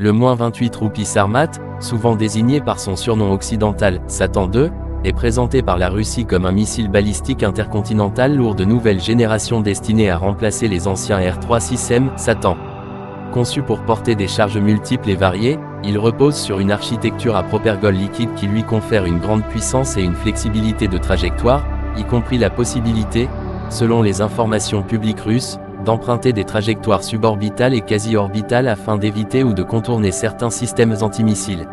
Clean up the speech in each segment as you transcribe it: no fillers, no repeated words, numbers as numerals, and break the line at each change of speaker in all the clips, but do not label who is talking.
Le -28 Roupi Sarmat, souvent désigné par son surnom occidental, Satan II, est présenté par la Russie comme un missile balistique intercontinental lourd de nouvelle génération destiné à remplacer les anciens R-36M Satan. Conçu pour porter des charges multiples et variées, il repose sur une architecture à propergol liquide qui lui confère une grande puissance et une flexibilité de trajectoire, y compris la possibilité, selon les informations publiques russes, d'emprunter des trajectoires suborbitales et quasi-orbitales afin d'éviter ou de contourner certains systèmes antimissiles.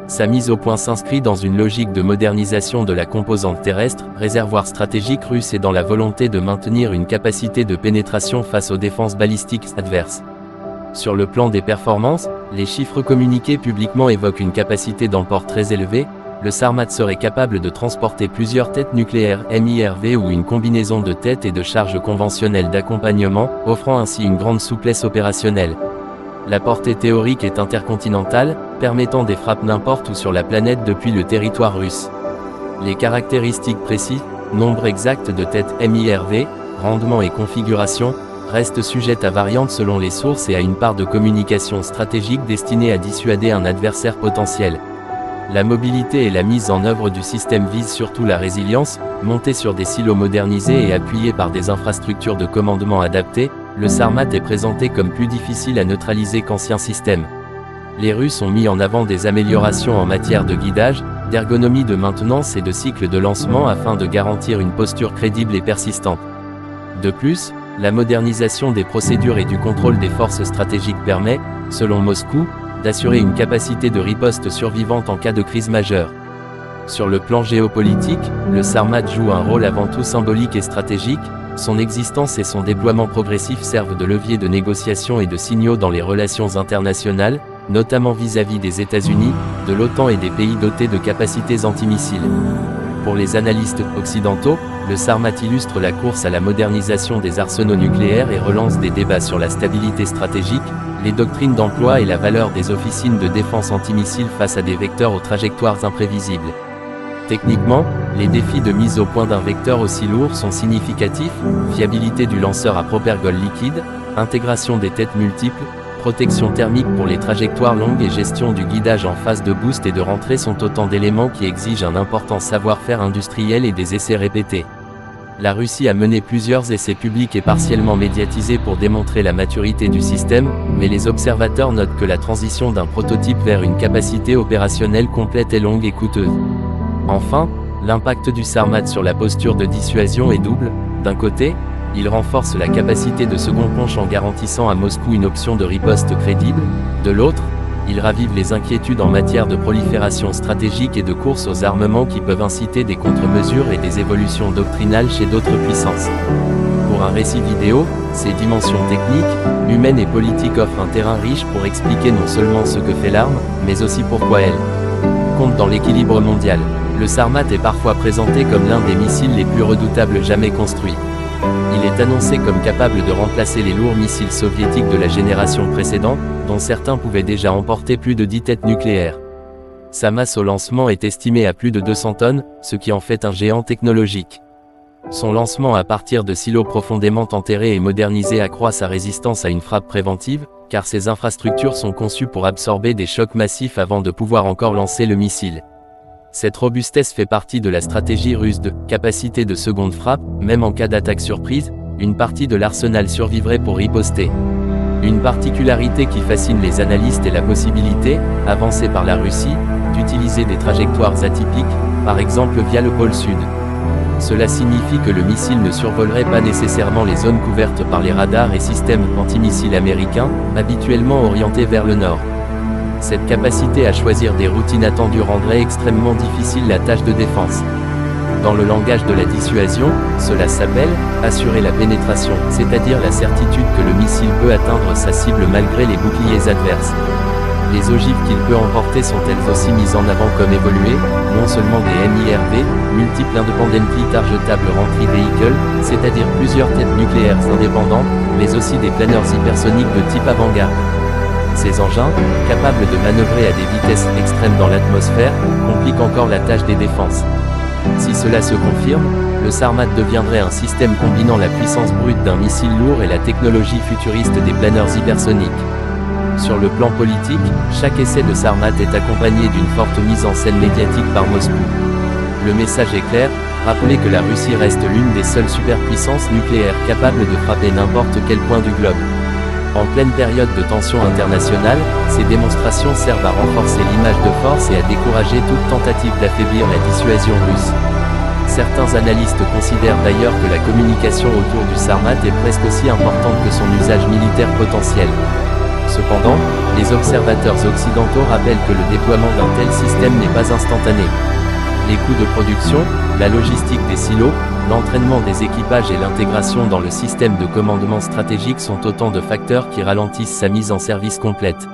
Sa mise au point s'inscrit dans une logique de modernisation de la composante terrestre, réservoir stratégique russe et dans la volonté de maintenir une capacité de pénétration face aux défenses balistiques adverses. Sur le plan des performances, les chiffres communiqués publiquement évoquent une capacité d'emport très élevée. Le Sarmat serait capable de transporter plusieurs têtes nucléaires MIRV ou une combinaison de têtes et de charges conventionnelles d'accompagnement, offrant ainsi une grande souplesse opérationnelle. La portée théorique est intercontinentale, permettant des frappes n'importe où sur la planète depuis le territoire russe. Les caractéristiques précises, nombre exact de têtes MIRV, rendement et configuration, restent sujettes à variantes selon les sources et à une part de communication stratégique destinée à dissuader un adversaire potentiel. La mobilité et la mise en œuvre du système visent surtout la résilience, montée sur des silos modernisés et appuyée par des infrastructures de commandement adaptées. Le Sarmat est présenté comme plus difficile à neutraliser qu'anciens systèmes. Les Russes ont mis en avant des améliorations en matière de guidage, d'ergonomie de maintenance et de cycle de lancement afin de garantir une posture crédible et persistante. De plus, la modernisation des procédures et du contrôle des forces stratégiques permet, selon Moscou, d'assurer une capacité de riposte survivante en cas de crise majeure. Sur le plan géopolitique, le Sarmat joue un rôle avant tout symbolique et stratégique. Son existence et son déploiement progressif servent de levier de négociation et de signaux dans les relations internationales, notamment vis-à-vis des États-Unis, de l'OTAN et des pays dotés de capacités antimissiles. Pour les analystes occidentaux, le Sarmat illustre la course à la modernisation des arsenaux nucléaires et relance des débats sur la stabilité stratégique, les doctrines d'emploi et la valeur des officines de défense antimissiles face à des vecteurs aux trajectoires imprévisibles. Techniquement, les défis de mise au point d'un vecteur aussi lourd sont significatifs: fiabilité du lanceur à propergol liquide, intégration des têtes multiples, protection thermique pour les trajectoires longues et gestion du guidage en phase de boost et de rentrée sont autant d'éléments qui exigent un important savoir-faire industriel et des essais répétés. La Russie a mené plusieurs essais publics et partiellement médiatisés pour démontrer la maturité du système, mais les observateurs notent que la transition d'un prototype vers une capacité opérationnelle complète est longue et coûteuse. Enfin, l'impact du Sarmat sur la posture de dissuasion est double. D'un côté, il renforce la capacité de second punch en garantissant à Moscou une option de riposte crédible. De l'autre, il ravive les inquiétudes en matière de prolifération stratégique et de course aux armements qui peuvent inciter des contre-mesures et des évolutions doctrinales chez d'autres puissances. Pour un récit vidéo, ces dimensions techniques, humaines et politiques offrent un terrain riche pour expliquer non seulement ce que fait l'arme, mais aussi pourquoi elle compte dans l'équilibre mondial. Le Sarmat est parfois présenté comme l'un des missiles les plus redoutables jamais construits. Il est annoncé comme capable de remplacer les lourds missiles soviétiques de la génération précédente, dont certains pouvaient déjà emporter plus de 10 têtes nucléaires. Sa masse au lancement est estimée à plus de 200 tonnes, ce qui en fait un géant technologique. Son lancement à partir de silos profondément enterrés et modernisés accroît sa résistance à une frappe préventive, car ses infrastructures sont conçues pour absorber des chocs massifs avant de pouvoir encore lancer le missile. Cette robustesse fait partie de la stratégie russe de capacité de seconde frappe. Même en cas d'attaque surprise, une partie de l'arsenal survivrait pour riposter. Une particularité qui fascine les analystes est la possibilité, avancée par la Russie, d'utiliser des trajectoires atypiques, par exemple via le pôle sud. Cela signifie que le missile ne survolerait pas nécessairement les zones couvertes par les radars et systèmes antimissiles américains, habituellement orientés vers le nord. Cette capacité à choisir des routes inattendues rendrait extrêmement difficile la tâche de défense. Dans le langage de la dissuasion, cela s'appelle « assurer la pénétration », c'est-à-dire la certitude que le missile peut atteindre sa cible malgré les boucliers adverses. Les ogives qu'il peut emporter sont elles aussi mises en avant comme évoluées, non seulement des MIRV, Multiple Independently Targetable Reentry Vehicle, c'est-à-dire plusieurs têtes nucléaires indépendantes, mais aussi des planeurs hypersoniques de type avant-garde. Ces engins, capables de manœuvrer à des vitesses extrêmes dans l'atmosphère, compliquent encore la tâche des défenses. Si cela se confirme, le Sarmat deviendrait un système combinant la puissance brute d'un missile lourd et la technologie futuriste des planeurs hypersoniques. Sur le plan politique, chaque essai de Sarmat est accompagné d'une forte mise en scène médiatique par Moscou. Le message est clair, rappeler que la Russie reste l'une des seules superpuissances nucléaires capables de frapper n'importe quel point du globe. En pleine période de tension internationale, ces démonstrations servent à renforcer l'image de force et à décourager toute tentative d'affaiblir la dissuasion russe. Certains analystes considèrent d'ailleurs que la communication autour du Sarmat est presque aussi importante que son usage militaire potentiel. Cependant, les observateurs occidentaux rappellent que le déploiement d'un tel système n'est pas instantané. Les coûts de production, la logistique des silos, l'entraînement des équipages et l'intégration dans le système de commandement stratégique sont autant de facteurs qui ralentissent sa mise en service complète.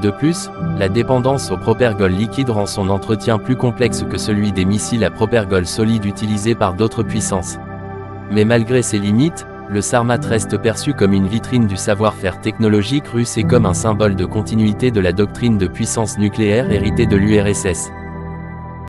De plus, la dépendance au propergol liquide rend son entretien plus complexe que celui des missiles à propergol solide utilisés par d'autres puissances. Mais malgré ses limites, le Sarmat reste perçu comme une vitrine du savoir-faire technologique russe et comme un symbole de continuité de la doctrine de puissance nucléaire héritée de l'URSS.